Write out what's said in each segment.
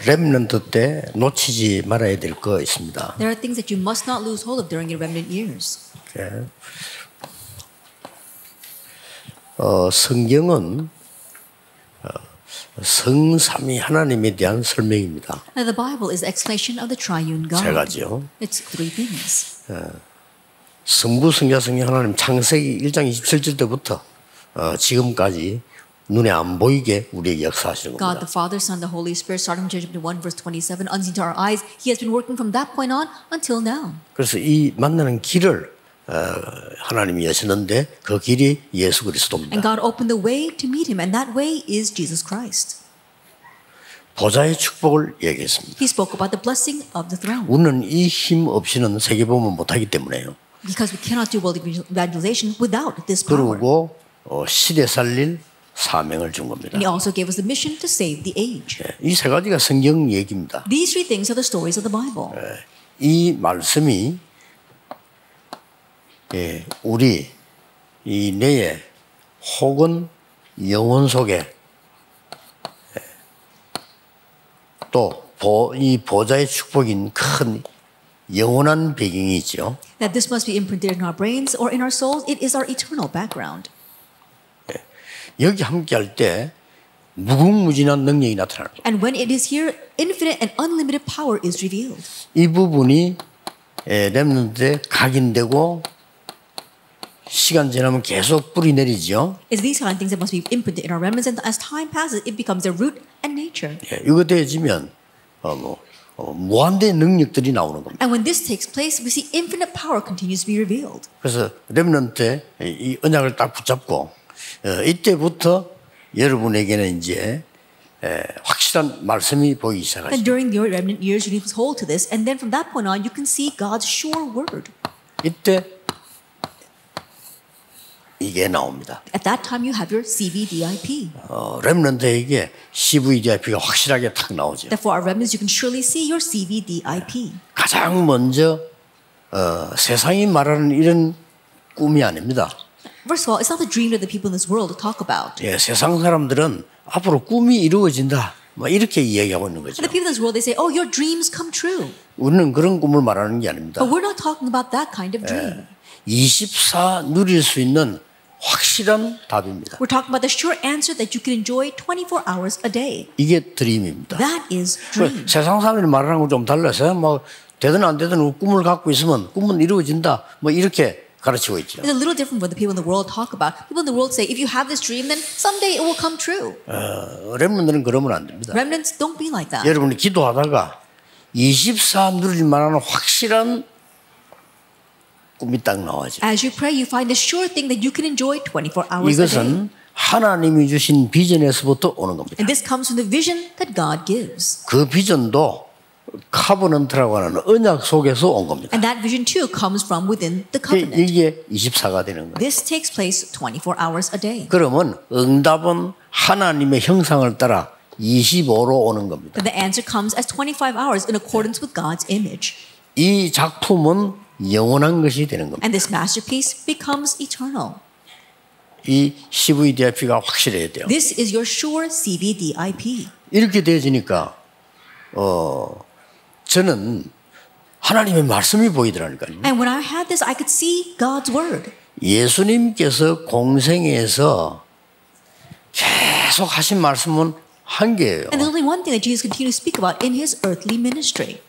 렘넌트 때 놓치지 말아야 될 거 있습니다. There are things that you must not lose hold of during your remnant years. 성경은 성삼위 하나님에 대한 설명입니다. Now the Bible is explanation of the triune God. 세 가지요. It's three things. 성부, 성자, 성령 하나님 창세기 1장 27절 때부터 지금까지 눈에 안 보이게 우리에게 역사하시는 God 겁니다. the Father, Son, the Holy Spirit, starting from chapter 1, verse 27, unseen to our eyes, He has been working from that point on until now. 그래서 이 만나는 길을 하나님이 여시는데 그 길이 예수 그리스도입니다. And God opened the way to meet Him, and that way is Jesus Christ. 보좌의 축복을 얘기했습니다. He spoke about the blessing of the throne. 우리는 이 힘 없이는 세계복음을 못하기 때문에요. Because we cannot do world evangelization without this power. 그리고 시대 살릴 사명을 준 겁니다. And He also gave us the mission to save the age. 이 세 가지가 성경 얘기입니다. These three things are the stories of the Bible. 이 말씀이 우리 이 뇌에 혹은 영혼 속에 또 이 보좌의 축복인 큰 영원한 배경이 있죠. That this must be imprinted in our brains or in our souls. It is our eternal background. 여기 함께할 때 무궁무진한 능력이 나타나는 거예요. And when it is here, infinite and unlimited power is revealed. 이 부분이 렘넌트에 각인되고 시간 지나면 계속 뿌리 내리죠. It's these kind of things that must be imprinted in our remnants, and as time passes, it becomes their root and nature. 이거 되어지면 무한대의 능력들이 나오는 겁니다. And when this takes place, we see infinite power continues to be revealed. 그래서 렘넌트에 이 언약을 딱 붙잡고 이때부터 여러분에게는 이제 확실한 말씀이 보이기 시작하죠. And during your remnant years, you need to hold to this, and then from that point on, you can see God's sure word. 이때 이게 나옵니다. At that time, you have your CVDIP. 렘넌트에게 CVDIP가 확실하게 탁 나오죠. Therefore, our remnants, you can surely see your CVDIP. 가장 먼저 세상이 말하는 이런 꿈이 아닙니다. First of all, it's not the dream that the people in this world talk about. 세상 사람들은 앞으로 꿈이 이루어진다. 뭐 이렇게 이야기하고 있는 거죠. And the people in this world, they say, "Oh, your dreams come true." 우리는 그런 꿈을 말하는 게 아닙니다. But we're not talking about that kind of dream. 24 누릴 수 있는 확실한 답입니다. We're talking about the sure answer that you can enjoy 24 hours a day. 이게 드림입니다. That is dream. 세상 사람들이 말하는 건 좀 달라서 뭐 되든 안 되든 꿈을 갖고 있으면 꿈은 이루어진다. 뭐 이렇게 가르치고 있죠. It's a little different from what the people in the world talk about. People in the world say, if you have this dream, then someday it will come true. 렘넌트는 그러면 안 됩니다. Remnants, don't be like that. 여러분이 기도하다가 24 누릴 만한 확실한 꿈이 딱 나와죠. As you pray, you find a sure thing that you can enjoy 24 hours a day. 이것은 하나님이 주신 비전에서부터 오는 겁니다. And this comes from the vision that God gives. 그 비전도 카버넌트라고 하는 언약 속에서 온 겁니다. And that vision too comes from within the covenant. 이게 24가 되는 거예요. This takes place 24 hours a day. 그러면 응답은 하나님의 형상을 따라 25로 오는 겁니다. But the answer comes as 25 hours in accordance with God's image. 이 작품은 영원한 것이 되는 겁니다. And this masterpiece becomes eternal. 이 CVDIP가 확실해야 돼요. This is your sure CVDIP. 이렇게 되어지니까 저는 하나님의 말씀이 보이더라니까요. And when I had this, I could see God's word. 예수님께서 공생애에서 계속 하신 말씀은 한 개예요. And there's only one thing that Jesus continued to speak about in his earthly ministry.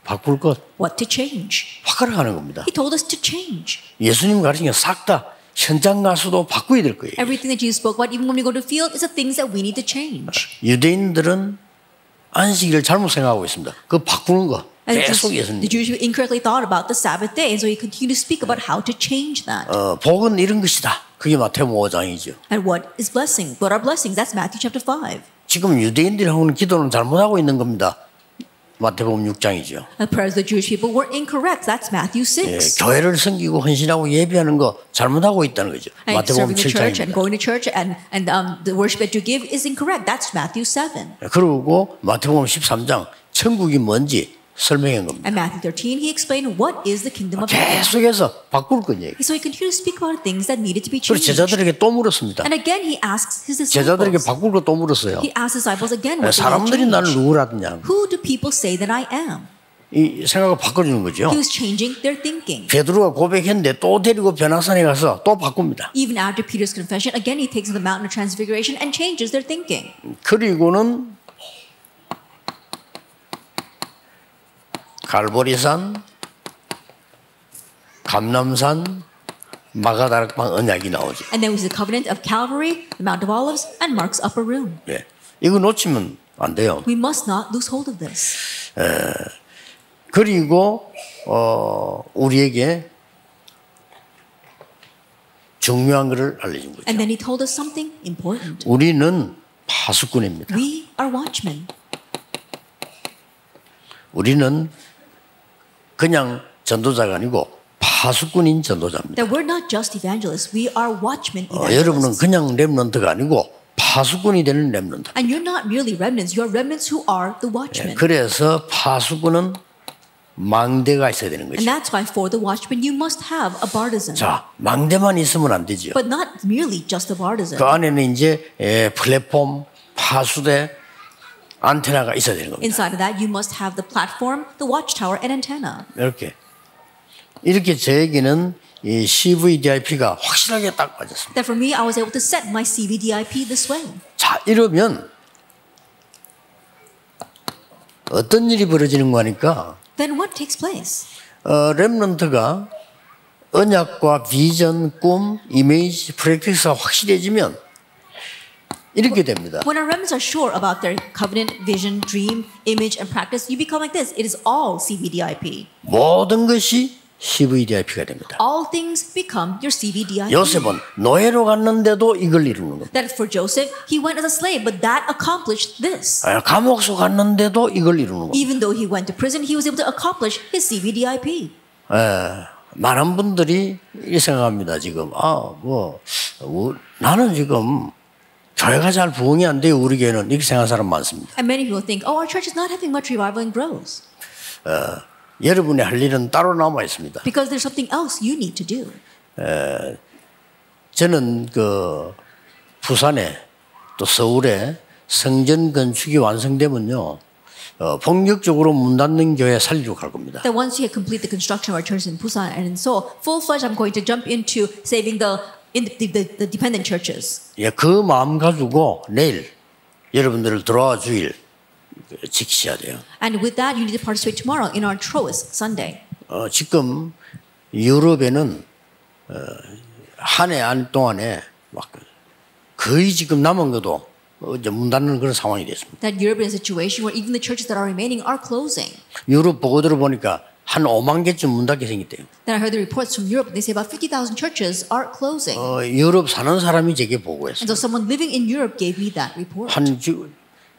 바꿀 것, What to change. 바꿔가는 겁니다. He told us to change. 예수님 가르친 게 싹 다 현장 가서도 바꿔야 될 거예요. Everything that Jesus spoke about, even when we go to the field, is the things that we need to change. 유대인들은 안식일을 잘못 생각하고 있습니다. 그 바꾸는 거 계속 예수님. The Jewish people incorrectly thought about the Sabbath day, and so he continued to speak about how to change that. 복은 이런 것이다. 그게 마태복음 5장이죠. And what is blessing? What are blessings? That's Matthew chapter 5. 지금 유대인들이 하는 기도는 잘못하고 있는 겁니다. 마태복음 6장이죠. The prayers of the Jewish people were incorrect. That's Matthew 6. 교회를 섬기고 헌신하고 예배하는 거 잘못하고 있다는 거죠. And 마태복음 serving the church and 7장입니다. going to church and the worship that you give is incorrect. That's Matthew 7. 그리고 마태복음 13장 천국이 뭔지 설명한 겁니다. And Matthew 13, he explained what is the kingdom of heaven. 계속해서 바꿀 건 얘기. So he continued to speak about things that needed to be 그리고 changed. 제자들에게 또 물었습니다. And again, he asks his 제자들에게 disciples. 바꿀 거 또 물었어요. He asks disciples again what they 사람들이 나를 change. 누구라느냐. Who do people say that I am? 이 생각을 바꿔주는 거죠. He was changing their thinking. 베드로가 고백했는데 또 데리고 변화산에 가서 또 바꿉니다. Even after Peter's confession, again he takes them to the mountain of transfiguration and changes their thinking. 그리고는 갈보리산, 감람산, 마가다락방 언약이 나오죠. And then we see the covenant of Calvary, the Mount of Olives, and Mark's upper room. 예, 이거 놓치면 안 돼요. We must not lose hold of this. 그리고 우리에게 중요한 것을 알려준 거죠. And then he told us something important. 우리는 파수꾼입니다. We are watchmen. 우리는 그냥 전도자가 아니고 파수꾼인 전도자입니다. That we're not just evangelists, we are watchmen 여러분은 evangelists. 그냥 렘넌트가 아니고 파수꾼이 되는 렘넌트. And you're not merely remnants, you're remnants who are the watchmen. 그래서 파수꾼은 망대가 있어야 되는 And 거죠. that's why for the watchman you must have a bartizan. 자, 망대만 있으면 안 되죠. But not merely just a bartizan. 그 안에는 이제 플랫폼, 파수대, 안테나가 있어야 되는 겁니다. Inside of that you must have the platform, the watchtower, and antenna. 이렇게 저에게는 이 CVDIP가 확실하게 딱 맞았습니다. That for me I was able to set my CVDIP this way. 자, 이러면 어떤 일이 벌어지는 거니까 Then what takes place? 렘넌트가 언약과 비전, 꿈, 이미지, 프랙티스가 확실해지면 이렇게 됩니다. When our remnants are sure about their covenant, vision, dream, image, and practice, you become like this. It is all CVDIP. 모든 것이 CVDIP가 됩니다. All things become your CVDIP. 요셉은 노예로 갔는데도 이걸 이루는 겁니다. That for Joseph, he went as a slave, but that accomplished this. 감옥소 갔는데도 이걸 이루는 겁니다. Even though he went to prison, he was able to accomplish his CVDIP. 많은 분들이 이렇게 생각합니다. 지금 나는 지금 교회가 잘 부흥이 안 돼요. 우리 교회는 이렇게 생각하는 사람 많습니다. And many people think, oh, our church is not having much revival and growth. 여러분이 할 일은 따로 남아 있습니다. Because there's something else you need to do. 저는 그 부산에 또 서울에 성전 건축이 완성되면요, 본격적으로 문 닫는 교회 살리러 갈 겁니다. That once we complete the construction of our church in Busan and in Seoul, full-fledged I'm going to jump into saving the dependent churches. 예, 그 마음 가지고 내일 여러분들을 들어와 주일 지키셔야 돼요. And with that, you need to participate tomorrow in our Troas Sunday. 지금 유럽에는 한 해 안 동안에 막 거의 지금 남은 것도 이제 문 닫는 그런 상황이 됐습니다. That Europe is a situation where even the churches that are remaining are closing. 유럽 보고들을 보니까 한 5만 개쯤 문 닫게 생겼대요. Then I heard the reports from Europe. They say about 50,000 churches are closing. 유럽 사는 사람이 제게 보고했어요. And so someone living in Europe gave me that report.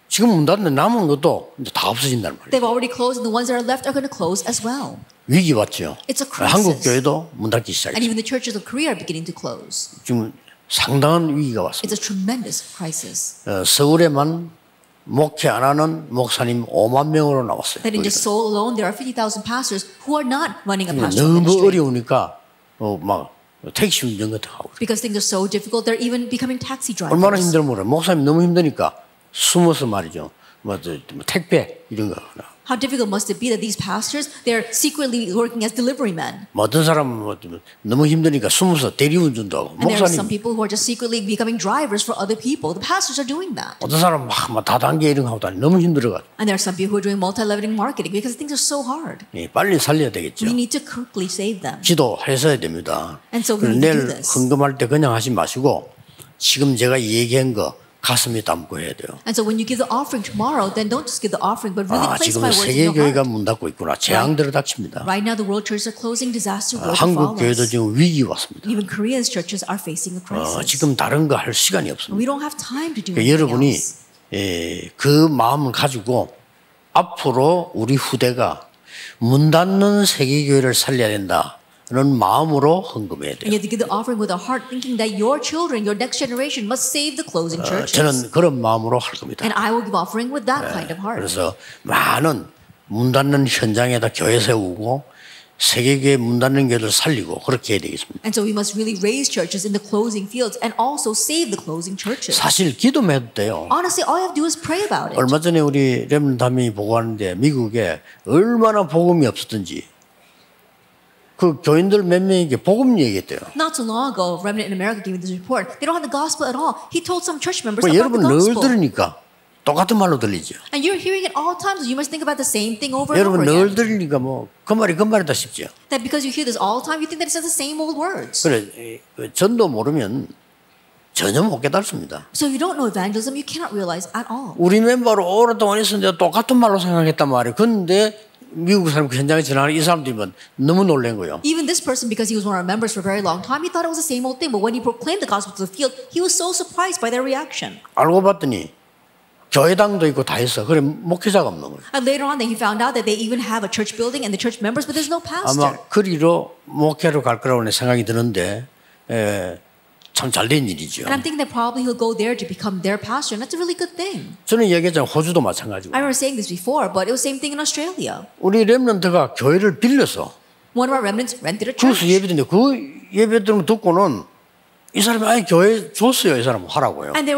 지금 문 닫는 남은 것도 이제 다 없어진다는 말이에요. They've already closed, and the ones that are left are going to close as well. 위기 왔죠. It's a crisis. 한국 교회도 문 닫기 And 시작했어요. even the churches of Korea are beginning to close. 지금 상당한 위기가 It's 왔습니다. a tremendous crisis. 서울에만 목회 안 하는 목사님 5만 명으로 나왔어요. That in just Seoul alone, there are 50,000 pastors who are not running a pastoral 너무 ministry. 어려우니까 막 택시 운전 같은 거 하고. Because things are so difficult, they're even becoming taxi 얼마나 drivers. 힘들어 모르. 목사님 너무 힘드니까 숨어서 말이죠. 뭐 택배 이런 거 하나. How difficult must it be that these pastors, they're secretly working as delivery men. 어떤 사람은 너무 힘드니까 숨어서 대리운전도 하고. And there are some 목사님 people who are just secretly becoming drivers for other people. The pastors are doing that. 어떤 사람은 막 다단계 이런 거 하고 다니 너무 힘들어가지고. And there are some people who are doing multi-leveling marketing because things are so hard. 빨리 살려야 되겠죠. We need to quickly save them. 기도하셔야 됩니다. And so we need to do 내일 this. 헌금할 때 그냥 하지 마시고 지금 제가 얘기한 거 가슴에 담고 해야 돼요. And so when you give the offering tomorrow, then don't just give the offering, but really place 지금 my words in your 세계교회가 heart. 문 닫고 있구나. 재앙들을 닥칩니다. Right now, the world churches are closing. Disaster will 한국 befall 교회도 us. 지금 위기 왔습니다. Even Korea's churches are facing a crisis. 지금 다른 거 할 시간이 없습니다. We don't have time to do 그러니까 anything 여러분이 else. 그 마음을 가지고 앞으로 우리 후대가 문 닫는 세계교회를 살려야 된다는 마음으로 헌금해야 돼요. And you have to give the offering with a heart thinking that your children, your next generation must save the closing churches. 저는 그런 마음으로 할 겁니다. And I will give offering with that kind of heart. 그래서 많은 문 닫는 현장에다 교회 세우고 세계교회 문 닫는 교회를 살리고 그렇게 해야 되겠습니다. And so we must really raise churches in the closing fields and also save the closing churches. 사실 기도만 해도 돼요. Honestly, all you have to do is pray about it. 얼마 전에 우리 렘넌트 함이 보고하는데 미국에 얼마나 복음이 없었던지 그 교인들 몇 명에게 복음 얘기했대요. Not too long ago, Remnant in America gave me this report. They don't have the gospel at all. He told some church members about 여러분 the 늘 gospel. 들으니까 똑같은 말로 들리죠. And you're hearing it all the time, so you must think about the same thing over and over 여러분 again. 늘 들으니까 뭐 그 말이다 싶죠. That because you hear this all the time, you think that it says the same old words. 그래 전도 모르면 전혀 못 깨닫습니다. So if you don't know evangelism, you cannot realize at all. 우리 멤버로 오랫동안 있었는데 똑같은 말로 생각했단 말이에요. 그런데 미국 사람 그 현장에 지나가는 이 사람들이면 너무 놀란 거예요. Even this person, because he was one of our members for a very long time, he thought it was the same old thing. But when he proclaimed the gospel to the field, he was so surprised by their reaction. 알고 봤더니 교회당도 있고 다 있어. 그래 목회자가 없는 거예요. And later on, then he found out that they even have a church building and the church members, but there's no pastor. 아마 그리로 목회로 갈 거라고 생각이 드는데 참 잘된 일이죠. And I'm thinking that probably he'll go there to become their pastor, and that's a really good thing. 저는 얘기했잖아요. 호주도 마찬가지고. I remember saying this before, but it was the same thing in Australia. 우리 렘넌트가 교회를 빌려서 One of our remnants rented a 그래서 church. 예배드는데 그 예배 들으면 듣고는 이 사람이 아예 교회 줬어요. 이 사람 하라고요. And they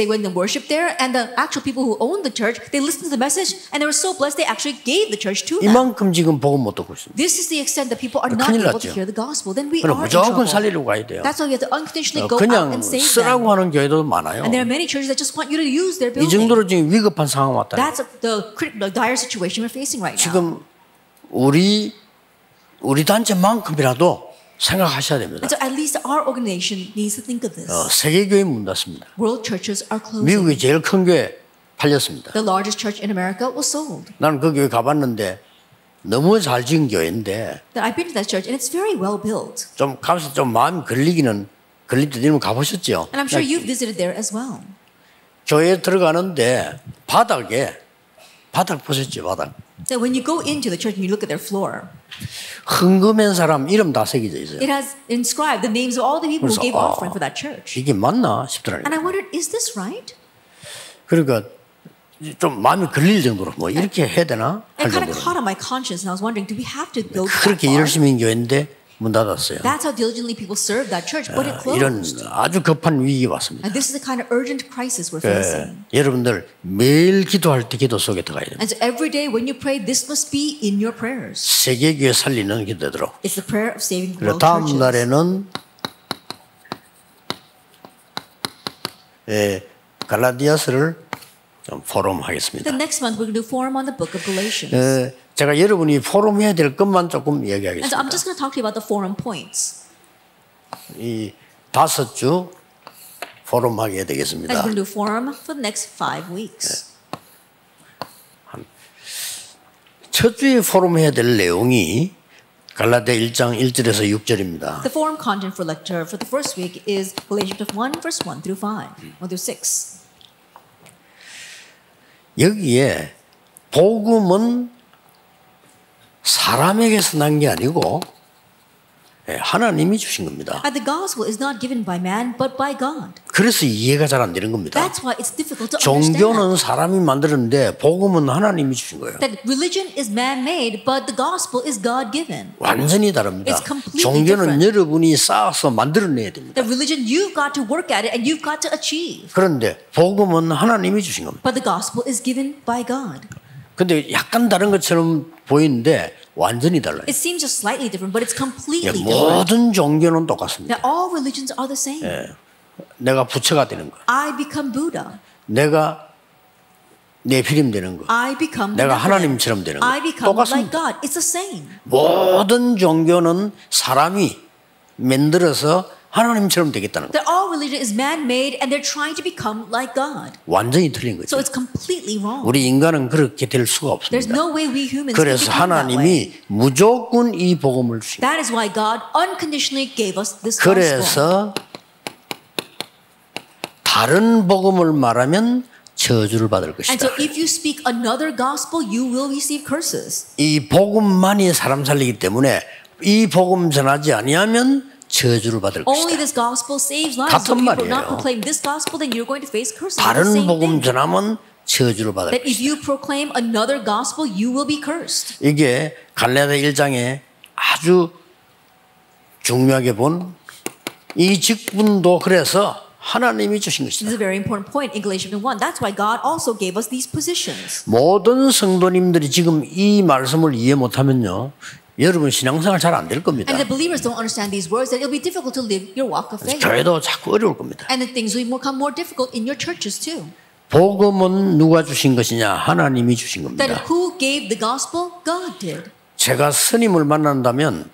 went and worshiped there, and the actual people who owned the church, they listened to the message, and they were so blessed they actually gave the church to them. 이만큼 지금 복음 못 듣고 있습니다. This is the extent that people are not 큰일 able 났죠. to hear the gospel. Then we 그럼 are in 무조건 trouble. 살리려고 가야 돼요. That's why we have to unconditionally go out 그냥 and save 쓰라고 them. 하는 교회도 많아요. And there are many churches that just want you to use their 이 building. 정도로 지금 위급한 상황 왔다. That's the dire situation we're facing right now. 지금 우리 단체만큼이라도 생각하셔야 됩니다. And so at least our organization needs to think of this. 세계교회 문 닫습니다. World churches are closing. 미국이 제일 큰 교회 팔렸습니다. The largest church in America was sold. 나는 그 교회 가봤는데 너무 잘 지은 교회인데 That I've been to that church and it's very well built. 좀 가면서 좀 마음이 걸릴 때 여러분 가보셨죠? And I'm sure you've visited there as well. 교회에 들어가는데 바닥 보셨죠? 바닥. So when you go into the church and you look at their floor, 흥금한 사람 이름 다 새겨져 있어요. it has inscribed the names of all the people who 그래서 gave offering for that church. 이게 맞나 싶더라고요. And I wondered, is this right? 그러니까 좀 마음이 걸릴 정도로 뭐 이렇게 해야 되나 할 It kind of 정도로 caught on my conscience, and I was wondering, do we have to go that 그렇게 far? 열심히 한 교회인데 문 닫았어요. That's how diligently people served that church, but it 이런 closed. 아주 급한 위기 왔습니다. And this is the kind of urgent crisis we're facing. 여러분들 매일 기도할 때 기도 속에 들어가야 됩니다. And so every day when you pray, this must be in your prayers. 세계교회 살리는 기도대로. It's the prayer of saving 그리고 world 다음 churches. 날에는 갈라디아서를 좀 포럼하겠습니다. The next month we're going to do forum on the book of Galatians. 제가 여러분이 포럼해야 될 것만 조금 And so 얘기하겠습니다. I'm just going to talk to you about the forum points. 이 5주 포럼하게 And 되겠습니다. we're going to do forum for the next 5 weeks. 첫 주에 포럼해야 될 내용이 갈라디아 1장 1절에서 6절입니다. The forum content for lecture for the first week is Galatians 1 verse 1 through 5, 1 through 6. 여기에 복음은 사람에게서 난 게 아니고 하나님이 주신 겁니다. And the gospel is not given by man, but by God. 그래서 이해가 잘 안 되는 겁니다. That's why it's difficult to understand. 종교는 사람이 만들었는데 복음은 하나님이 주신 거예요. That religion is man-made, but the gospel is God-given. 완전히 다릅니다. It's completely 종교는 different. 여러분이 쌓아서 만들어내야 됩니다. The religion, you've got to work at it and you've got to achieve. 그런데 복음은 하나님이 주신 겁니다. But the gospel is given by God. 근데 약간 다른 것처럼 보이는데 완전히 달라요. It seems just slightly different, but it's completely different. 모든 종교는 똑같습니다. That all religions are the same. 내가 부처가 되는 거, I become Buddha. 내가 네피림 되는 거, I become 내가 Nephilim. 하나님처럼 되는 거 I become like 똑같습니다. God. It's the same. 모든 종교는 사람이 만들어서 하나님처럼 되겠다는 거. That all religion is man-made and they're trying to become like God. 완전히 틀린 거죠. So it's completely wrong. 우리 인간은 그렇게 될 수가 There's 없습니다. no way we humans can 그래서 become that way. 하나님이 무조건 이 복음을 주신 거예요. That is why God unconditionally gave us this gospel. 그래서 다른 복음을 말하면 저주를 받을 And 것이다. so if you speak another gospel, you will receive curses. 이 복음만이 사람 살리기 때문에 이 복음 전하지 아니하면 저주를 받을 Only 것이다. this gospel saves lives. 같은 So if you do 말이에요. not proclaim this gospel, then you're going to face curses. It's the 다른 same 복음 thing. 전하면 저주를 받을 That if 것이다. you proclaim another gospel, you will be cursed. 이게 갈라디아 1장에 아주 중요하게 본 이 직분도 그래서 하나님이 주신 This 것이다. is a very important point in Galatians 1. That's why God also gave us these positions. 모든 성도님들이 지금 이 말씀을 이해 못하면요, 여러분 신앙생활 잘 안 될 겁니다. And the believers don't understand these words, that it'll be difficult to live your walk of faith. 교회도 자꾸 어려울 겁니다. And then things will become more difficult in your churches too. 복음은 누가 주신 것이냐? 하나님이 주신 겁니다. That who gave the gospel? God did. 제가 스님을 만난다면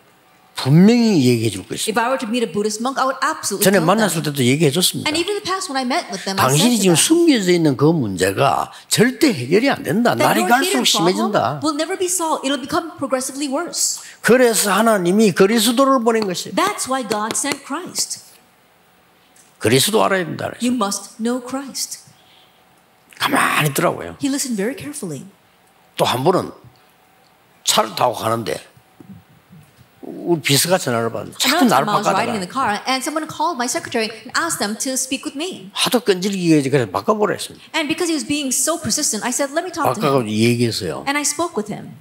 분명히 얘기해 줄 것입니다. If I were to meet a Buddhist monk, I would absolutely 전에 tell 만났을 them. 때도 얘기해 줬습니다. And even in the past when I met with them, I said 당신이 to 지금 them 숨겨져 있는 그 문제가 절대 해결이 안 된다. that 날이 your 갈수록 hidden problem 심해진다. will never be solved. It'll become progressively worse. 그래서 하나님이 그리스도를 보낸 것이에요. That's why God sent Christ. 그리스도 알아야 된다. You must know Christ. 가만히 있더라고요. He listened very carefully. 또 한 번은 차를 타고 가는데 우리 비서가 전화를 받는데 자꾸 Another 나를 time I was riding in 바꿔달라. the car and someone called my secretary and asked them to speak with me. 하도 끈질기게 그래서 바꿔보라 했습니다. And because he was being so persistent, I said, let me talk to 바꿔가지고 him. 얘기했어요. And I spoke with him.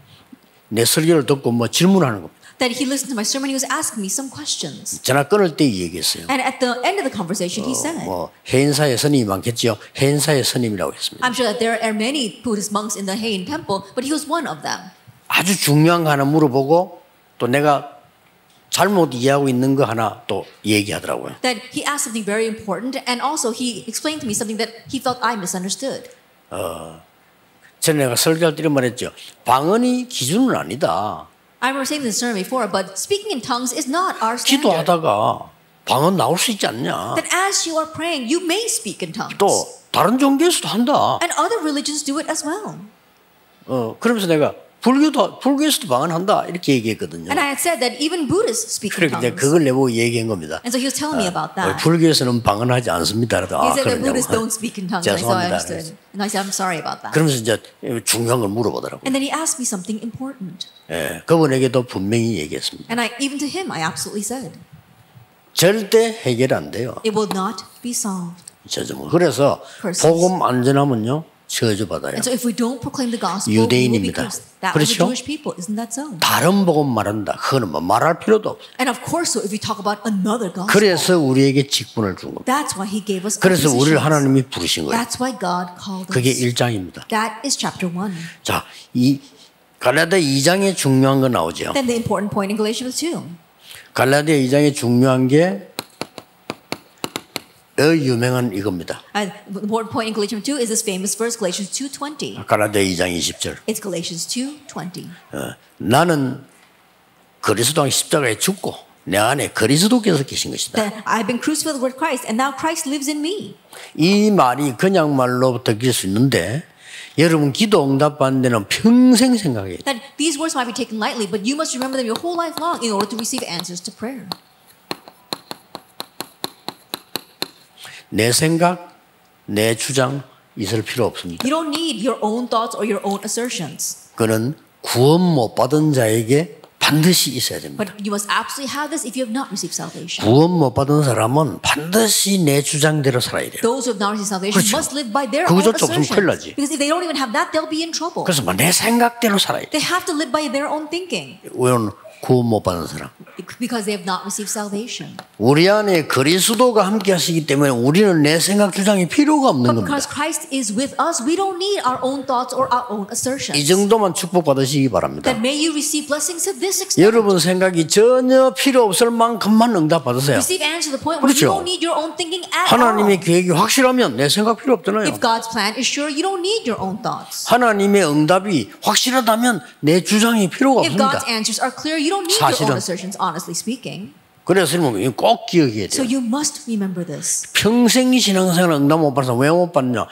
내 설교를 듣고 뭐 질문하는 겁니다. That he listened to my sermon, he was asking me some questions. 전화 끊을 때 얘기했어요. And at the end of the conversation, he said, 뭐 해인사의 스님이 많겠죠. 해인사의 스님이라고 했습니다. I'm sure that there are many Buddhist monks in the Heian temple, but he was one of them. 아주 중요한 거 하나 물어보고 또 내가 잘못 이해하고 있는 거 하나 또 얘기하더라고요. That he asked something very important, and also he explained to me something that he felt I misunderstood. 전에 내가 설교할 때 이런 말했죠. 방언이 기준은 아니다. I remember saying this sermon before, but speaking in tongues is not our standard. 기도하다가 방언 나올 수 있지 않냐. That as you are praying, you may speak in tongues. 또 다른 종교에서도 한다. And other religions do it as well. 그러면서 내가 불교에서도 방언한다 이렇게 얘기했거든요. And I had said that even Buddhists speak in 그래서 이제 tongues. 그걸 내보고 얘기한 겁니다. And so he was telling me about that. 불교에서는 방언하지 않습니다. He said that Buddhists don't speak in tongues. And so I 죄송합니다. understood. And I said, I'm sorry about that. 그러면서 이제 중요한 걸 물어보더라고요. And then he asked me something important. 예, 그분에게도 분명히 얘기했습니다. And even to him, I absolutely said, 절대 해결 안 돼요. it will not be solved. 저점은. 그래서 Persons. 복음 안 전하면요 저주받아요. And so if we don't proclaim the gospel, we will be 유대인입니다. cursed. That was the 그렇죠? Jewish people. Isn't that so? 다른 복음 말한다. 그거는 뭐 말할 필요도 없어요. And of course, so if we talk about another gospel, 그래서 우리에게 직분을 준 겁니다. that's why he gave us 그래서 우리를 positions. 하나님이 부르신 거예요. That's why God called 그게 us. 1장입니다. That is chapter 1. 자, 이 갈라디아 2장에 중요한 거 나오죠. Then the important point in Galatians 2. 갈라디아 2장에 중요한 게 유명한 이겁니다. The important point in Galatians 2 is this famous verse, Galatians 2:20. 갈라디아 2장 20절. It's Galatians 2:20. 나는 그리스도와 십자가에 죽고 내 안에 그리스도께서 계신 것이다. That I've been crucified with Christ, and now Christ lives in me. 이 말이 그냥 말로 들릴 수 있는데 여러분 기도 응답 받는 데는 평생 생각해야 돼요. That these words might be taken lightly, but you must remember them your whole life long in order to receive answers to prayer. 내 생각, 내 주장 있을 필요 없습니다. You don't need your own thoughts or your own assertions. 그는 구원 못 받은 자에게 반드시 있어야 됩니다. But you must absolutely have this if you have not received salvation. 구원 못 받은 사람은 반드시 내 주장대로 살아야 돼요. Those who have not received salvation 그렇죠. must live by their own 그거조차 없으면 큰일 나지. assertions. Because if they don't even have that, they'll be in trouble. 그래서 내 생각대로 살아야 돼요. They have to live by their own thinking. 왜냐면 구원 못 받은 사람. Because they have not received salvation. 우리 안에 그리스도가 함께 하시기 때문에 우리는 내 생각 주장이 필요가 없는 But because 겁니다. Christ is with us, we don't need our own thoughts or our own assertions. 이 정도만 축복받으시기 바랍니다. That may you receive blessings to this extent. 여러분 생각이 전혀 필요 없을 만큼만 응답 받으세요. Receive answer to the point where you 그렇죠. don't need your own thinking at all. 하나님의 계획이 확실하면 내 생각 필요 없잖아요. If God's plan is sure, you don't need your own thoughts. 하나님의 응답이 확실하다면 내 주장이 필요가 If 없습니다. God's answers are clear, you don't need your 사실은. own assertions, honestly speaking. 그래서 꼭 기억해야 So 돼요. you must remember this. 평생 신앙생활 응답 못 받아서 왜 못 받냐?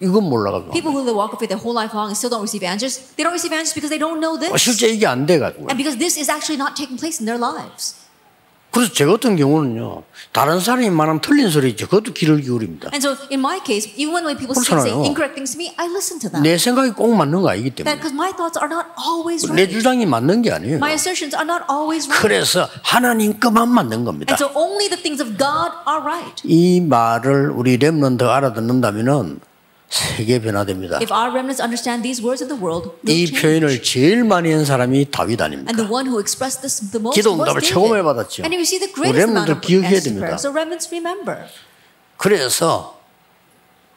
이건 몰라가지고. People who walk of faith their whole life long and still don't receive answers, they don't receive answers because they don't know this. 실제 이게 안 돼가지고. And because this is actually not taking place in their lives. 그래서 제 같은 경우는요, 다른 사람이 말하면 틀린 소리 있죠. 그것도 귀를 기울입니다. And so in my case, even when people say 그렇잖아요. incorrect things to me, I listen to them. 내 생각이 꼭 맞는 거 아니기 때문에. Because my thoughts are not always 내 right. 주장이 맞는 게 아니에요. My assertions are not always right. 그래서 하나님 것만 맞는 겁니다. And so only the things of God are right. 이 말을 우리 렘넌트 알아듣는다면은 세계 변화됩니다. If our remnants understand these words of the world, 이 will change. 표현을 제일 많이 한 사람이 다윗 아닙니까? And the one who expressed this the most 기도 was 응답을 David. 최고 많이 받았죠. And you see the 우리 greatest amount 렘넌트들 of 기억해야 answered 됩니다. prayer. So remnants remember. 그래서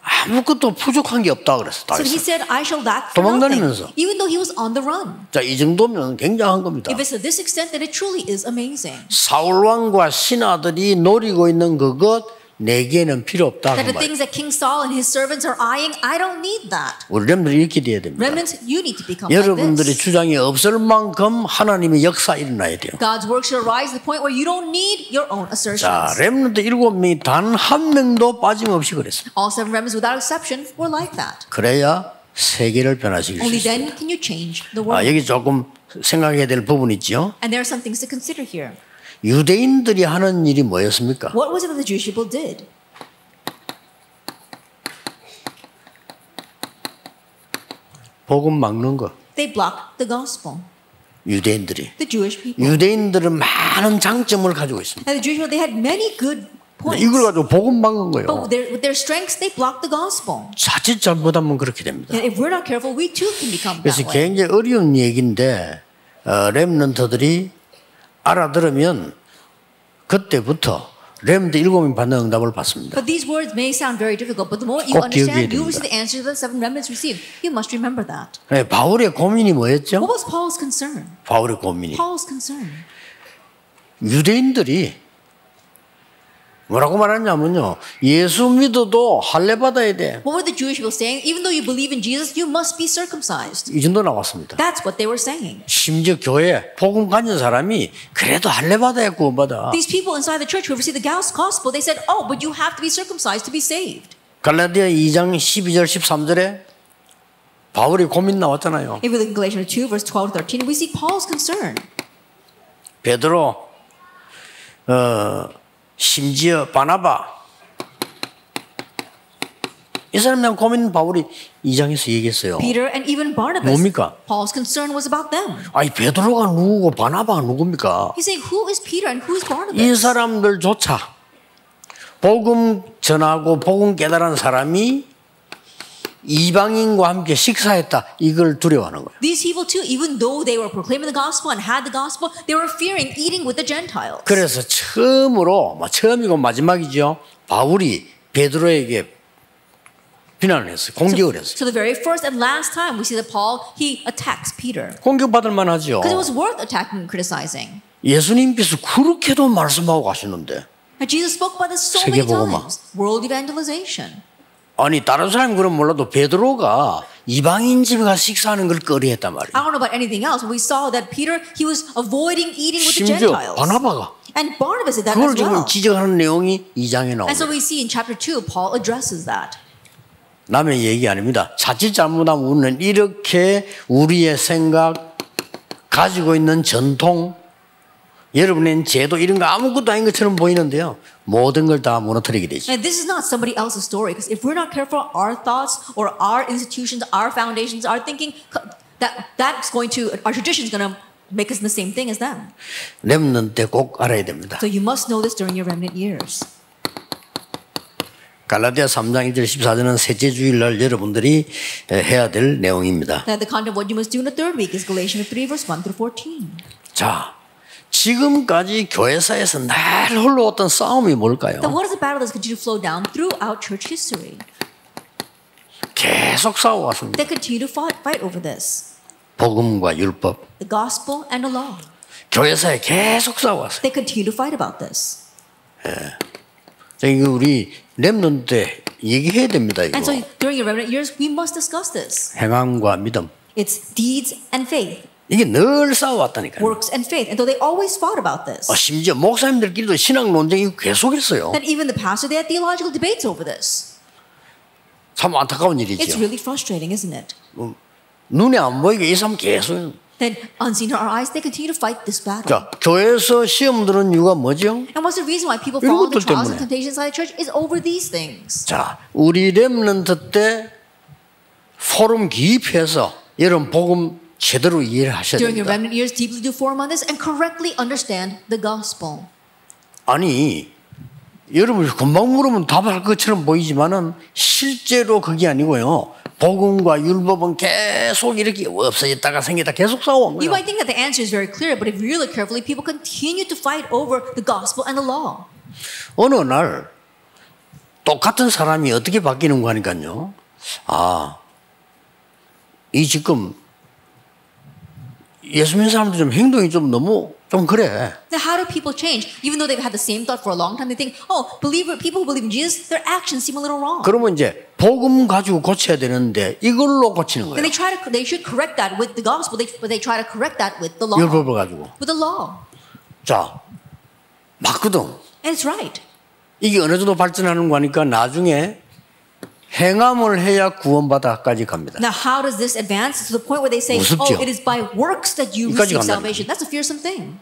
아무것도 부족한 게 없다 그랬어. So he 다윗은. said, I shall lack for 도망다니면서. nothing, even though he was on the run. 자, 이 정도면 굉장한 겁니다. If it's to this extent, then it truly is amazing. 사울 왕과 신하들이 노리고 있는 그것 내게는 필요 없다. That 그 the 말. things that King Saul and his servants are eyeing, I don't need that. 우리 렘들이 이렇게 돼야 됩니다. Remnants, you need to become like 여러분들의 this. 주장이 없을 만큼 하나님의 역사 일어나야 돼요. God's work should arise to the point where you don't need your own 자, assertions. 렘넌트 7명이 단 한 명도 빠짐없이 그랬어요. All 7 remnants, without exception, were like that. 그래야 세계를 변화시킬 수 Only 있어요. then can you change the world. 여기 조금 생각해야 될 부분이 있죠. And there are some things to consider here. 유대인들이 하는 일이 뭐였습니까? What was it that the Jewish people did? 복음 막는 거. They blocked the gospel. 유대인들이. The Jewish people. 유대인들은 많은 장점을 가지고 있습니다. And the Jewish people, they had many good points. 이걸 가지고 복음 막는 거예요. But with their strengths, they blocked the gospel. 자칫 잘못하면 그렇게 됩니다. And if we're not careful, we too can become 그래서 that way. 굉장히 어려운 얘기인데 렘넌트들이 알아들으면 그때부터 렘넌트 7명이 받는 응답을 받습니다. But these words may sound very difficult, but the more you 꼭 기억해야 understand, you will 됩니다. receive the answer that the 7 remnants received. You must remember that. 네, 바울의 고민이 뭐였죠? What was Paul's concern? 바울의 고민이 Paul's concern. 유대인들이 뭐라고 말하냐면요, 예수 믿어도 할례 받아야 돼. What were the Jewish people saying? Even though you believe in Jesus, you must be circumcised. 이 정도 나왔습니다. That's what they were saying. 심지어 교회 복음 가진 사람이 그래도 할례 받아야 구원받아. These people inside the church who received the gospel, they said, oh, but you have to be circumcised to be saved. 갈라디아 2장 12절 13절에 바울의 고민 나왔잖아요. If we look in Galatians 2, verse 12 to 13, we see Paul's concern. 베드로, 심지어 바나바, 이 사람에 대한 고민 바울이 2장에서 얘기했어요. Peter and even Barnabas. 뭡니까? Paul's concern was about them. 아니 베드로가 누구고 바나바가 누굽니까? He's saying, who is Peter and who is Barnabas? 이 사람들조차 복음 전하고 복음 깨달은 사람이 이방인과 함께 식사했다. 이걸 두려워하는 거예요. These people too, even though they were proclaiming the gospel and had the gospel, they were fearing eating with the Gentiles. 그래서 처음이고 마지막이죠. 바울이 베드로에게 비난을 했어요. 공격을 했어요. So the very first and last time we see that Paul, he attacks Peter. 공격받을 만하죠. Because it was worth attacking and criticizing. 예수님께서 그렇게도 말씀하고 가시는데 And Jesus spoke about this so many 세계복음화. times. World evangelization. 아니 다른 사람이 그럼 몰라도 베드로가 이방인 집에 가서 식사하는 걸 꺼려했단 말이에요. I don't know about anything else, but we saw that Peter, he was avoiding eating with the 심지어 Gentiles. 바나바가 And Barnabas did that 그걸 as 지금 well. 지적하는 내용이 2장에 And so 나옵니다. we see in chapter 2, Paul addresses that. 남의 얘기 아닙니다. 자칫 잘못하면 우리는 이렇게 우리의 생각, 가지고 있는 전통, 여러분의 제도 이런 거 아무것도 아닌 것처럼 보이는데요. 모든 걸 다 무너뜨리게 되죠. And this is not somebody else's story, because if we're not careful, our thoughts or our institutions, our foundations, our thinking, our tradition is going to make us the same thing as them. 렘넌트 때 꼭 알아야 됩니다. So you must know this during your remnant years. 갈라디아 3장 1절 14절은 셋째 주일날 여러분들이 해야 될 내용입니다. Now the content of what you must do in the third week is Galatians 3, verse 1 through 14. 자, 지금까지 교회사에서 늘 흘러왔던 싸움이 뭘까요? Then what is the battle that's continued to flow down throughout church history? 계속 싸워왔습니다. They continue to fight over this. 복음과 율법. The gospel and the law. 교회사에 계속 싸워왔어요. They continue to fight about this. 자, 이거 우리 렘넌트 때 얘기해야 됩니다. 이거. And so during your remnant years, we must discuss this. 행함과 믿음. It's deeds and faith. 이게 늘 싸워왔다니까요. Works and faith. And so they always fought about this. 심지어 목사님들끼리도 신앙 논쟁이 계속했어요. And even the pastor, they had theological debates over this. 참 안타까운 It's 일이죠. really frustrating, isn't it? 눈에 안 보이게 이 사람 계속. Then unseen to our eyes, they continue to fight this battle. 자, 교회에서 시험 들은 이유가 뭐죠? And what's the reason why people fall into 이것들 trials 때문에. and temptations inside the church is over these things. 자, 우리 렘넌트 때 포럼 기입해서 여러분 복음 제대로 이해를 하셔야 During your 됩니다. remnant years, deeply do forum on this and correctly understand the gospel. 아니 여러분 금방 물으면 답할 것처럼 보이지만은 실제로 그게 아니고요. 복음과 율법은 계속 이렇게 없어졌다가 생겼다 계속 싸워온 You 거예요. might think that the answer is very clear, but if you really carefully, people continue to fight over the gospel and the law. 어느 날 똑같은 사람이 어떻게 바뀌는 거 하니까요. 아, 이 지금 예수 믿는 사람들 좀 행동이 좀 너무 좀 그래. Now, how do people change? Even though they've had the same thought for a long time, they think, oh, people who believe in Jesus, their actions seem a little wrong. 그러면 이제 복음 가지고 고쳐야 되는데 이걸로 고치는 Then 거예요. they should correct that with the gospel, but they try to correct that with the law. 율법을 가지고. With the law. 자, 맞거든. And it's right. 이게 어느 정도 발전하는 거니까 나중에 행함을 해야 구원받아까지 갑니다. Now, how does this advance to the point where they say, 무섭죠? oh, it is by works that you 여기까지 receive 간다는 salvation? That's a fearsome thing.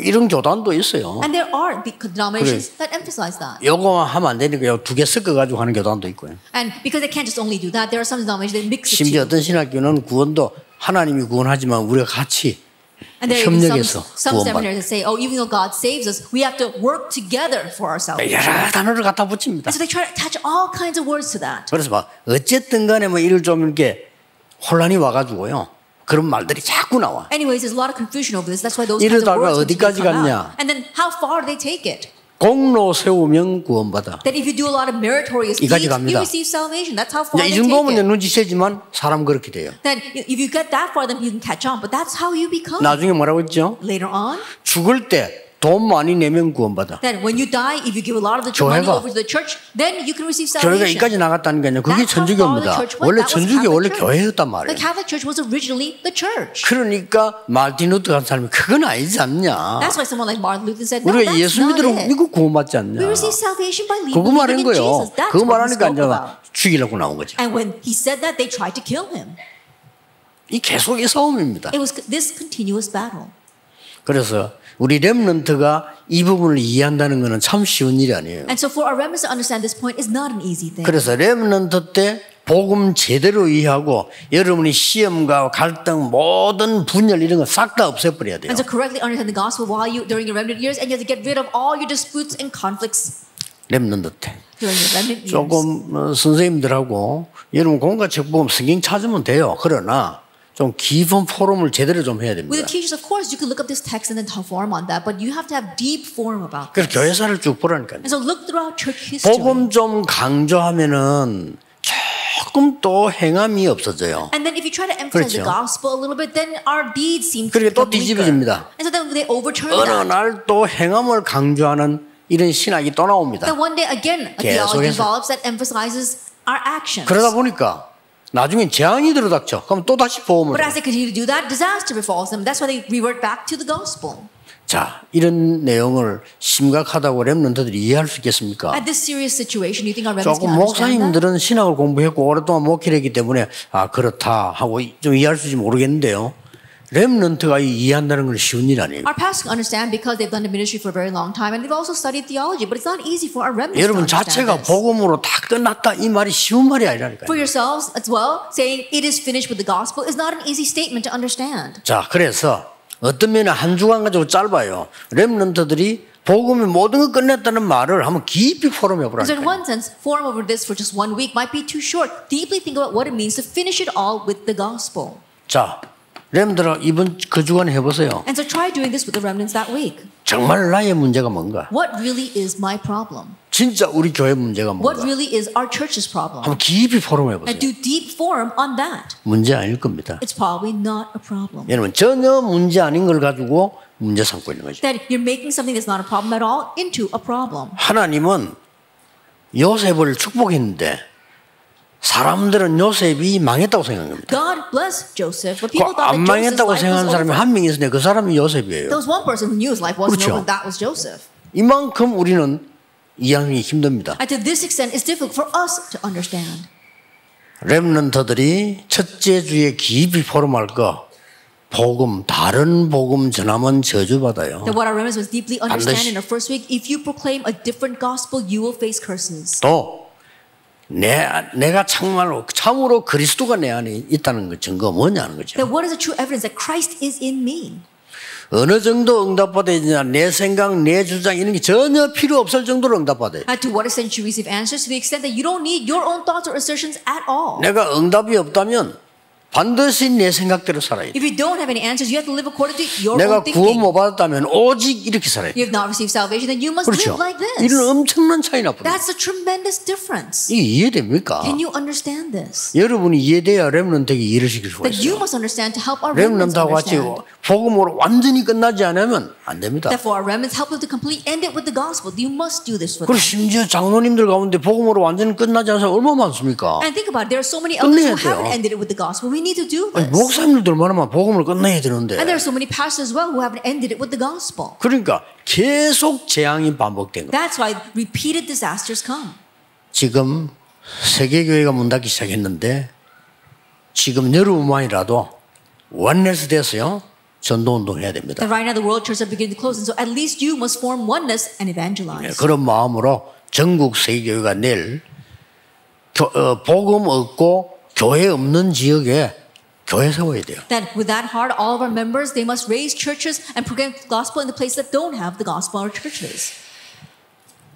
이런 교단도 있어요. And there are denominations that emphasize that. 요거 하면 안 되니까 두 개 섞어가지고 하는 교단도 있고요. And because they can't just only do that, there are some denominations that mix the 심지어 two. 어떤 신학교는 구원도 하나님이 구원하지만 우리가 같이 And there are even 협력해서 some 구원받는. seminaries that say, oh, even though God saves us, we have to work together for our salvation. 여러 단어를 갖다 붙입니다. And so they try to attach all kinds of words to that. 그래서 막 어쨌든 간에 뭐 이를 좀 이렇게 혼란이 와가지고요. 그런 말들이 자꾸 나와. Anyways, there's a lot of confusion over this. That's why those kinds of 이러다가 words continue to 어디까지 come 갔냐? out. And then how far do they take it? 공로 세우면 구원받아. That if you do a lot of meritorious 이까지 deeds, 갑니다. you receive salvation. That's how far 이 they take 정도면 it. 눈치채지만 사람 그렇게 돼요. Then if you get that far, then you can catch on. But that's how you become. 나중에 뭐라고 했죠? Later on, 죽을 때 돈 많이 내면 구원받아. then when you die, if you give a lot of the money 교회가- over to the church, then you can receive 교회가 salvation. 이까지 나갔다니까요. 그게 That's how far the 천주교입니다. church went. 원래 That was 천주교 Catholic 원래 Church. 교회였단 The 말이에요. Catholic Church was originally the church. 그러니까 마틴 루터 같은 사람이 그건 아니지 않냐. That's why someone like Martin Luther said, no, 우리가 that's 예수 not 믿으러 it. 믿고 구원받지 않냐. We receive salvation by 그거 believing 말한 in 거예요. Jesus. That's 그거 what he 말하니까 spoke 이제 about. 죽이려고 나온 거죠. And when he said that, they tried to kill him. 이 계속의 싸움입니다. It was this continuous battle. 그래서 우리 렘넌트가 이 부분을 이해한다는 것은 참 쉬운 일이 아니에요. And so for our remnants to understand this point is not an easy thing. 그래서 렘넌트 때 복음 제대로 이해하고 여러분이 시험과 갈등 모든 분열 이런 거 싹 다 없애버려야 돼요. And to correctly understand the gospel while you during your remnant years, and you have to get rid of all your disputes and conflicts 렘넌트 때. during your remnant years. 조금 선생님들하고 여러분 공과 책복음 성경 찾으면 돼요. 그러나 좀 깊은 포럼을 제대로 좀 해야 With the 됩니다. teachers, of course, you can look up this text and then form on that, but you have to have deep form about 그래서 this. 교회사를 쭉 보라니까요. And so look throughout church history. 복음 좀 강조하면은 조금 또 행함이 없어져요. And then if you try to emphasize the 그렇죠. gospel a little bit, then our deeds seem to 그리고 또 become weaker. 뒤집어집니다. And so then they overturn 어느 that. 날 또 행함을 강조하는 이런 신학이 또 나옵니다. Then one day again, a theology 계속해서. evolves that emphasizes our actions. 그러다 보니까 나중엔 재앙이 들어닥쳐. 그럼 또 다시 보험을. But as they continue to do that, disaster befalls them. That's why they revert back to the gospel. 자, 이런 내용을 심각하다고 렘넌트들이 이해할 수 있겠습니까? At this serious situation, you think our remnants 조금 can understand that? 목사님들은 신학을 공부했고 오랫동안 목회를 했기 때문에 아 그렇다 하고 좀 이해할 수 있을지 모르겠는데요. 렘넌트가 이해한다는 건 쉬운 일 아니에요. Our pastors understand because they've done the ministry for a very long time and they've also studied theology, but it's not easy for our remnants to 여러분 understand 자체가 this. 복음으로 다 끝났다 이 말이 쉬운 말이 아니라니까요. For yourselves as well, saying it is finished with the gospel is not an easy statement to understand. 자, 그래서 어떤 면에 한 주간 가지고 짧아요. 렘넌트들이 복음이 모든 걸 끝냈다는 말을 한번 깊이 포럼해 So in 보라니까요. one sense, form over this for just 1 week might be too short. Deeply think about what it means to finish it all with the gospel. 자, 렘들아 이번 그 주간 해보세요. And so try doing this with the remnants that week. 정말 나의 문제가 뭔가? What really is my problem? 진짜 우리 교회 문제가 What 뭔가? really is our church's problem? 한번 깊이 포럼해 And 보세요. do deep forum on that. 문제 아닐 겁니다. It's probably not a problem. 여러분 전혀 문제 아닌 걸 가지고 문제 삼고 있는 거죠. That you're making something that's not a problem at all into a problem. 하나님은 요셉을 축복했는데 사람들은 요셉이 망했다고 생각합니다. God bless Joseph, but 그 people thought 안 that Joseph's 망했다고 life 생각하는 was 사람이 over. 한 명 있었는데 그 사람이 요셉이에요. There was one person who knew his life wasn't 그렇죠. over, that was Joseph. 이만큼 우리는 이해하기 힘듭니다. And to this extent, it's difficult for us to understand. 렘넌트들이 첫째 주에 깊이 포럼할 거 복음 다른 복음 전하면 저주받아요. That what our remnants was deeply understand 반드시. in our first week, if you proclaim a different gospel, you will face curses. 또 내가 참으로 그리스도가 내 안에 있다는 그 증거 뭐냐는 거죠. That what is the true evidence that Christ is in me? 어느 정도 응답받아야 되냐, 내 생각, 내 주장 이런 게 전혀 필요 없을 정도로 응답받아요. And to what extent you receive answers? To the extent that you don't need your own thoughts or assertions at all. 내가 응답이 없다면 반드시 내 생각대로 살아야 돼. If you don't have any answers, you have to live according to your 내가 own 구원 thinking. 못 받았다면 오직 이렇게 살아야 돼. You have not received salvation, then you must 그렇죠. live like this. 이런 엄청난 차이 나쁘다. That's a tremendous difference. 이게 이해됩니까? Can you understand this? 여러분이 이해돼야 렘넌트에게 이해를 시킬 수가 That you 있어요. must understand to help our remnants 렘넌트하고 같이 understand. 복음으로 완전히 끝나지 않으면 안 됩니다. That for our remnants, help them to completely end it with the gospel. You must do this for 그리고 them. 심지어 장로님들 가운데 복음으로 완전히 끝나지 않은 사람 얼마나 많습니까? And think about it. There are so many others 끝내야 who 돼요. haven't ended it with the gospel. We need to do 아니, this. 목사님들 말하면 복음을 끝내야 되는데. And there are so many pastors as well who haven't ended it with the gospel. 그러니까 계속 재앙이 반복된 거예요. That's why repeated disasters come. 지금 세계교회가 문 닫기 시작했는데 지금 여러분만이라도 원네스 돼서요 전도운동 해야 됩니다. That right now the world churches are beginning to close, and so at least you must form oneness and evangelize. 그런 마음으로 전국 세계교회가 내일 복음 없고 교회 없는 지역에 교회 세워야 돼요. That with that heart, all of our members, they must raise churches and proclaim the gospel in the places that don't have the gospel or churches.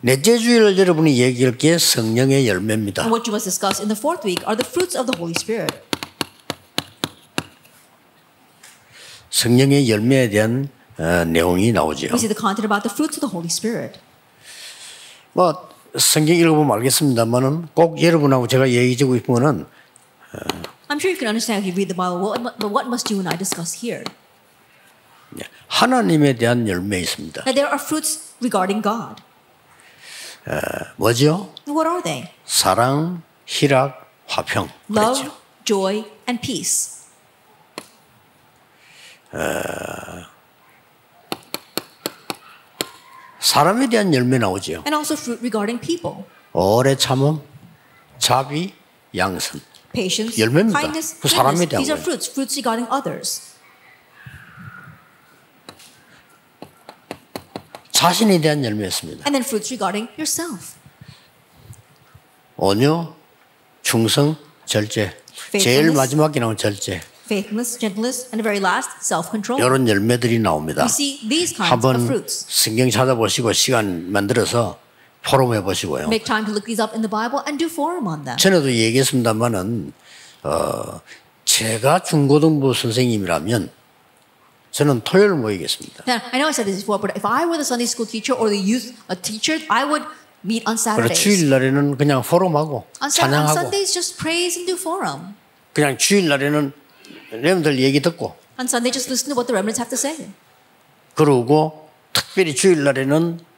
넷째 주일 여러분이 얘기할 게 성령의 열매입니다. And what you must discuss in the fourth week are the fruits of the Holy Spirit. 성령의 열매에 대한 내용이 나오죠. We see the content about the fruits of the Holy Spirit. 뭐 성경 읽어보면 알겠습니다만은 꼭 여러분하고 제가 얘기하고 싶으면은 I'm sure you can understand if you read the Bible, but what must you and I discuss here? 하나님에 대한 열매 있습니다. That there are fruits regarding God. 뭐죠? What are they? 사랑, 희락, 화평. Love, 그랬죠. joy, and peace. 사람에 대한 열매 나오죠. And also fruit regarding people. 오래 참음, 자비, 양선. Patience, 열매입니다. kindness, 그 사람에 goodness. 대한 These are 거예요. fruits regarding others. 자신에 대한 열매였습니다. And then fruits regarding yourself. 온유, 충성, 절제. 제일 마지막에 나온 절제. Faithfulness, gentleness, and the very last, self-control. 이런 열매들이 나옵니다. We see these kinds of 한번 fruits. 성경 찾아보시고 시간 만들어서 포럼 해보시고요. Make time to look these up in the Bible and do forum on them. 전에도 얘기했습니다만은 제가 중고등부 선생님이라면 저는 토요일 모이겠습니다. Now, I know I said this before, but if I were the Sunday school teacher or the youth teacher, I would meet on 그리고 Saturdays. 주일날에는 그냥 포럼하고 On 찬양하고 Sundays, just praise and do forum. 그냥 주일날에는 여러분들 얘기 듣고 On Sunday, just listen to what the remnants have to say. 그러고 특별히 주일날에는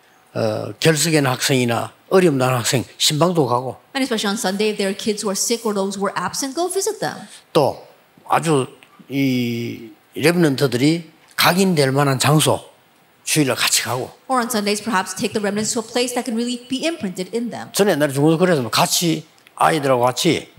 결석한 학생이나 어렵는 학생 신방도 가고 And especially on Sunday, if there are kids who are sick or those who are absent, go visit them. 또 아주 이 레브넌트들이 각인될 만한 장소 주일날 같이 가고 Or on Sundays, perhaps take the remnants to a place that can really be imprinted in them. 저는 옛날에 중고등 그래서 같이 아이들하고 같이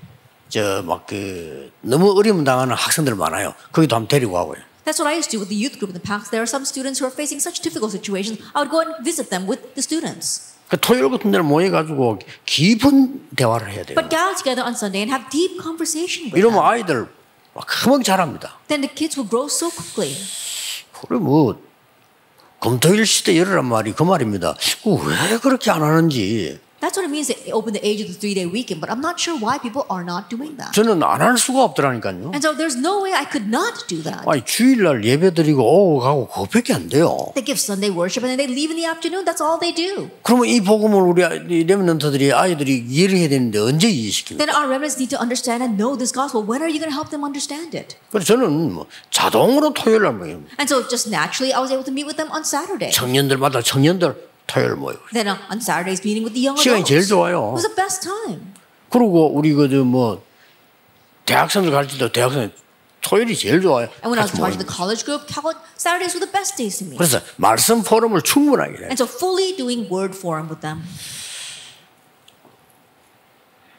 너무 어려움 당하는 학생들 많아요. 거기도 한번 데리고 가고요. That's what I used to do with the youth group in the past. There are some students who are facing such difficult situations. I would go and visit them with the students. 그 토요일 같은 데는 모여가지고 깊은 대화를 해야 돼요. But gather together on Sunday and have deep conversation with 이러면 them. 아이들 막 금방 자랍니다. Then the kids will grow so quickly. 그래 뭐 금토일 시대 열으란 말이 그 말입니다. 왜 그렇게 안 하는지. That's what it means to open the age of the 3-day weekend. But I'm not sure why people are not doing that. 저는 안 할 수가 없더라니까요. And so there's no way I could not do that. 아니 주일날 예배 드리고 오고 가고 그것밖에 안 돼요. They give Sunday worship and then they leave in the afternoon. That's all they do. 그러면 이 복음을 우리 레미넌트들이 아이들이 이해를 해야 되는데 언제 이해시킵니까? Then our remnants need to understand and know this gospel. When are you going to help them understand it? 그래서 저는 뭐 자동으로 토요일날 모여요. And so just naturally, I was able to meet with them on Saturday. 청년들마다 청년들 토요일 모여요. Then on Saturdays, meeting with the young 시간이 adults. 제일 It 좋아요. was the best time. 그리고 우리 대학생들 갈 때도 대학생 토요일이 제일 좋아요. And when I was 같이 part of 모이는 the college group, Saturdays were the best days to meet. 그래서 말씀 포럼을 충분하게 해요. And so fully doing word forum with them.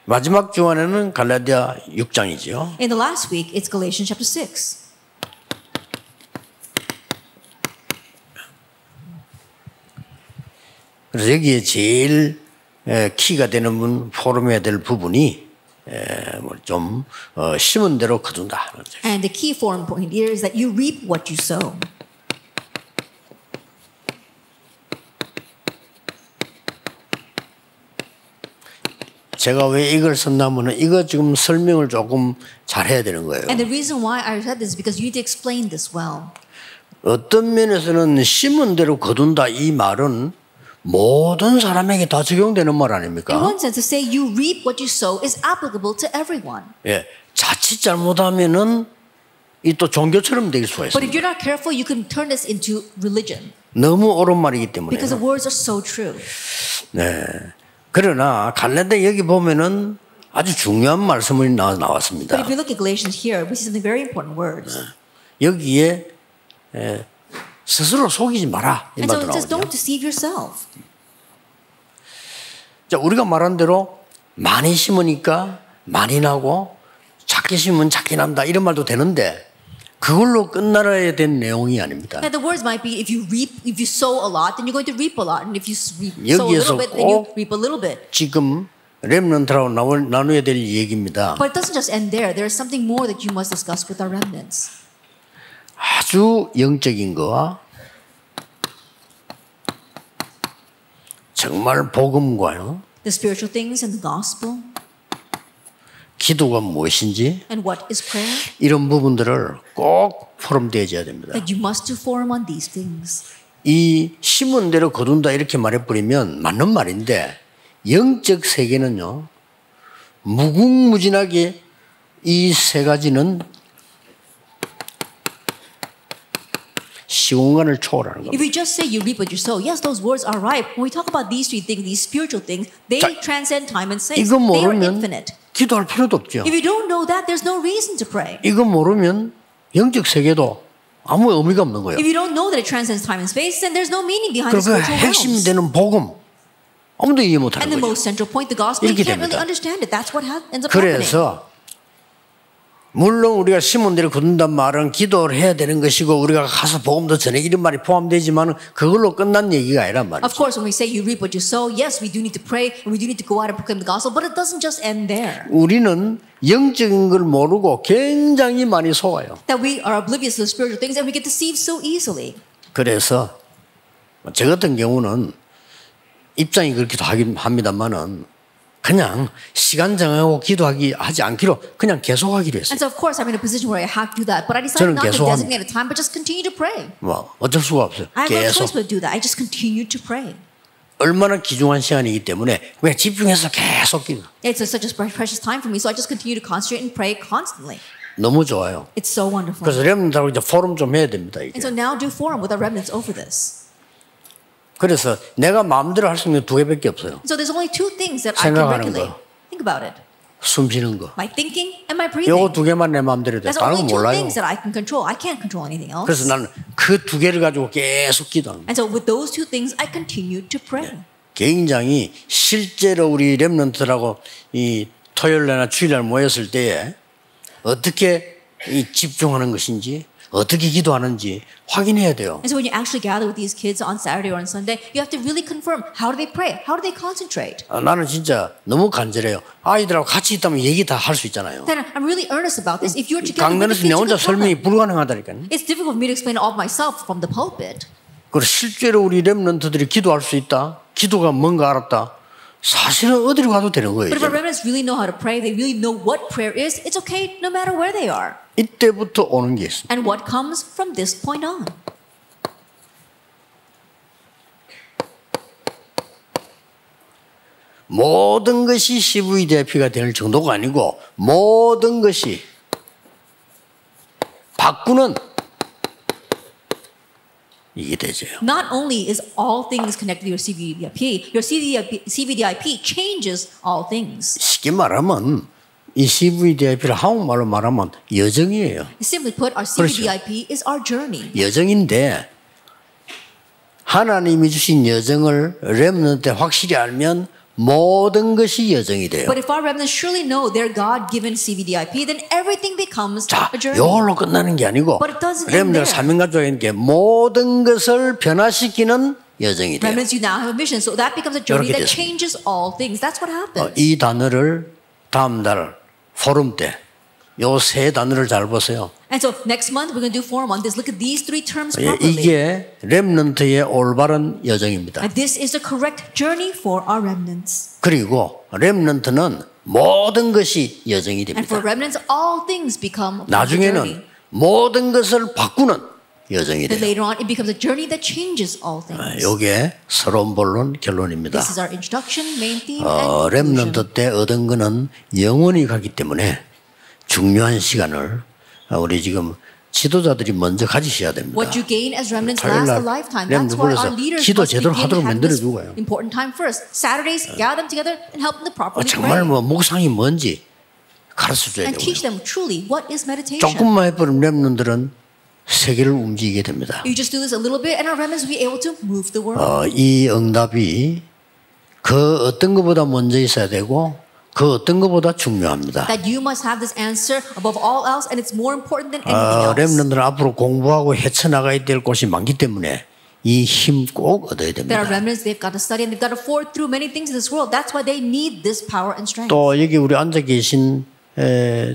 마지막 주간에는 갈라디아 6장이죠. In the last week, it's Galatians chapter 6. 그래서 여기에 제일 키가 되는 포럼해야 될 부분이 좀 심은 대로 거둔다. And the key forum point here is that you reap what you sow. 제가 왜 이걸 썼냐면은 이거 지금 설명을 조금 잘 해야 되는 거예요. And the reason why I said this is because you need to explain this well. 어떤 면에서는 심은 대로 거둔다 이 말은 모든 사람에게 다 적용되는 말 아닙니까? In one sense, to say you reap what you sow is applicable to everyone. 예, 자칫 잘못하면은 이 또 종교처럼 될 수가 But if 있습니다. you're not careful, you can turn this into religion. 너무 옳은 말이기 때문에. Because the words are so true. 네. 그러나 갈라디아 여기 보면은 아주 중요한 말씀이 나왔습니다. But if you look at Galatians here, we see something very important words. 여기에 스스로 속이지 마라 이 And so 말도 it says, 나오죠. don't deceive yourself. 자, 우리가 말한 대로 많이 심으니까 많이 나고 작게 심으면 작게 난다 이런 말도 되는데 그걸로 끝나야 된 내용이 아닙니다. And the words might be if you sow a lot, then you're going to reap a lot. And if you sow a little bit, then you reap a little bit. 지금 렘넌트라고 나눠야 될 얘기입니다. But it doesn't just end there. There is something more that you must discuss with our remnants. 아주 영적인 거와 정말 복음과요. The spiritual things and the gospel. 기도가 무엇인지 And what is prayer? 이런 부분들을 꼭 포럼되어져야 됩니다. That you must do forum on these things. 이 심은 대로 거둔다 이렇게 말해버리면 맞는 말인데 영적 세계는요 무궁무진하게 이 세 가지는 시공간을 초월하는 겁니다. If you just say you reap what you sow, yes, those words are right. When we talk about these three things, these spiritual things, they transcend time and space. 이거 They are 모르면 infinite. 기도할 필요도 없죠. If you don't know that, there's no reason to pray. 이거 모르면 영적 세계도 아무 의미가 없는 거예요. If you don't know that it transcends time and space, then there's no meaning behind the 그래서 spiritual 핵심이 realms. 되는 복음 아무도 이해 못하는 And the 거죠. most central point, the gospel, you 이렇게 can't really 됩니다. understand it. That's what ends up happening. 그래서 물론 우리가 심은 대로 거둔단 말은 기도를 해야 되는 것이고 우리가 가서 복음도 전해 이런 말이 포함되지만 그걸로 끝난 얘기가 아니란 말이죠. Of course, when we say you reap what you sow, yes, we do need to pray and we do need to go out and proclaim the gospel, but it doesn't just end there. 우리는 영적인 걸 모르고 굉장히 많이 속아요. That we are oblivious to the spiritual things and we get deceived so easily. 그래서 저 같은 경우는 입장이 그렇기도 하긴 합니다만은 그냥 시간 정하고 하지 않기로 그냥 계속하기로 했어요. And so, of course, I'm in a position where I have to do that, but I decided 저는 not to 계속합니다. designate a time, but just continue to pray. 뭐 어쩔 수가 없어요. I have no 계속 choice but to do that. I just continue to pray. 얼마나 귀중한 시간이기 때문에 그냥 집중해서 계속 기도. It's such a precious time for me, so I just continue to concentrate and pray constantly. 너무 좋아요. It's so wonderful. 그래서 렘넌트하고 이제 포럼 좀 해야 됩니다. 이게. And so now do forum with our remnants over this. 그래서 내가 마음대로 할 수 있는 두 개밖에 없어요. And so there's only two things that I can 생각하는 regulate. 거. Think about it. 숨 쉬는 거. My thinking and my breathing. 요거 두 개만 내 마음대로 돼. There's 다른 only 건 two 몰라요. things that I can control. I can't control anything else. 그래서 나는 그 두 개를 가지고 계속 기도합니다. And so with those two things, I continue to pray. 굉장히 실제로 우리 렘넌트라고 이 토요일날 주일날 모였을 때에 어떻게 이 집중하는 것인지 어떻게 기도하는지 확인해야 돼요. And so when you actually gather with these kids on Saturday or on Sunday, you have to really confirm how do they pray? How do they concentrate? 나는 진짜 너무 간절해요. 아이들하고 같이 있다면 얘기 다 할 수 있잖아요. Then I'm really earnest about this. If you're together with 강단에서 the 내 kids, you 혼자 can tell 설명이 them. 불가능하다니까요. It's difficult for me to explain it all myself from the pulpit. 그리고 실제로 우리 렘넌트들이 기도할 수 있다. 기도가 뭔가 알았다. 사실은 어디로 가도 되는 거예요. But if our 이제. remnants really know how to pray, they really know what prayer is, it's okay no matter where they are. 이때부터 오는 게 있습니다. And what comes from this point on. 모든 것이 CVDIP가 될 정도가 아니고 모든 것이 바꾸는 이게 되죠. Not only is all things connected to your CVDIP changes all things. 쉽게 말하면 이 CVDIP를 한국말로 말하면 여정이에요. Simply put, our CVDIP is our journey. 여정인데 하나님이 주신 여정을 렘넌트 확실히 알면 모든 것이 여정이 돼요. But if our remnants surely know their God-given CVDIP, then everything becomes 자, a journey. 이걸로 끝나는 게 아니고 But it doesn't end 렘넌트 there. 사명가족인 게 모든 것을 변화시키는 여정이 돼요. Remnants, you now have a mission, so that becomes a journey 이렇게 that 됐습니다. changes all things. That's what happens. 이 단어를 다음 달 포럼 때 요 세 단어를 잘 보세요. And so next month we're going to do forum on this. Look at these three terms 예, properly. 이게 렘넌트의 올바른 여정입니다. And this is the correct journey for our remnants. 그리고 렘넌트는 모든 것이 여정이 And for 됩니다. remnants, all things become a journey. 나중에는 모든 것을 바꾸는 여정이 Then 돼요. later on, it becomes a journey that changes all things. 이게 서론 본론 결론입니다. This is our introduction, main theme, and conclusion. 렘넌트 때 얻은 거는 영원히 가기 때문에 중요한 시간을 우리 지금 지도자들이 먼저 가지셔야 됩니다. What you gain as remnants lasts a lifetime. That's why our leaders 기도 must 제대로 begin 하도록 having this 만들어주고 가요. important time first. Saturdays, gather them together and help them to properly 정말 pray. 뭐 묵상이 뭔지 가르쳐줘야 And teach 되고요. them truly what is meditation. 조금만 해버리면 렘넌트들은 세계를 움직이게 됩니다. You just do this a little bit and our remnants will be able to move the world. 이 응답이 그 어떤 것보다 먼저 있어야 되고 그 어떤 것보다 중요합니다. That you must have this answer above all else and it's more important than anything else. 렘넌트는 앞으로 공부하고 헤쳐나가야 될 곳이 많기 때문에 이 힘 꼭 얻어야 There 됩니다. are remnants, they've got to study and they've got to forge through many things in this world. That's why they need this power and strength. 또 여기 우리 앉아 계신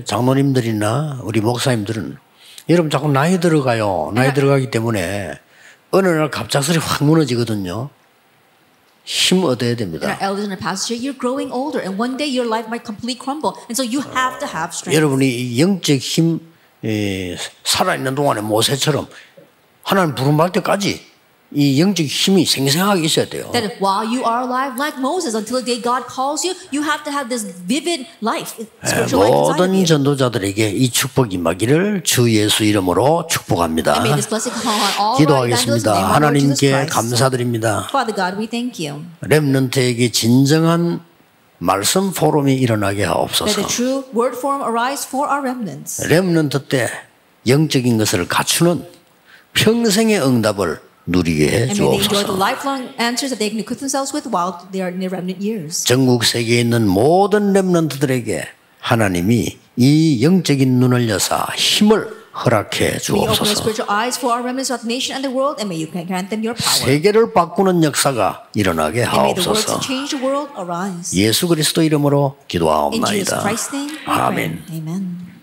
장로님들이나 우리 목사님들은 여러분 자꾸 나이 들어가요. 나이 들어가기 때문에 어느 날 갑작스레 확 무너지거든요. 힘 얻어야 And 됩니다. our elders and our pastors here, you're growing older and one day your life might completely crumble. And so you have to have strength. 여러분이 이 영적 힘 살아있는 동안에 모세처럼 하나님 부름할 때까지 이 영적 힘이 생생하게 있어야 돼요. That while you are alive, like Moses, until the day God calls you, you have to have this vivid life, spiritual life inside of 모든 you. 전도자들에게 이 축복이 임하기를 주 예수 이름으로 축복합니다. And may this blessing come on all our evangelists in the 기도하겠습니다. name of our Lord Jesus 하나님께 Christ. 감사드립니다. Father God, we thank you. 렘넌트에게 진정한 말씀 포럼이 일어나게 That 하옵소서. the true word forum arise for our remnants. 렘넌트 때 영적인 것을 갖추는 평생의 응답을 누리게 해 And may they enjoy the 주옵소서. lifelong answers that they can equip themselves with while they are in their remnant years. 전국 세계에 있는 모든 렘넌트들에게 하나님이 이 영적인 눈을 여사 힘을 허락해 May you open the 주옵소서. spiritual eyes for our remnants of the nation and the world, and may you grant them your power. 세계를 바꾸는 역사가 일어나게 And may the works 하옵소서. to change the world arise. 예수 그리스도 이름으로 In Jesus 기도하옵나이다. Christ's name, we pray. 아멘. Amen.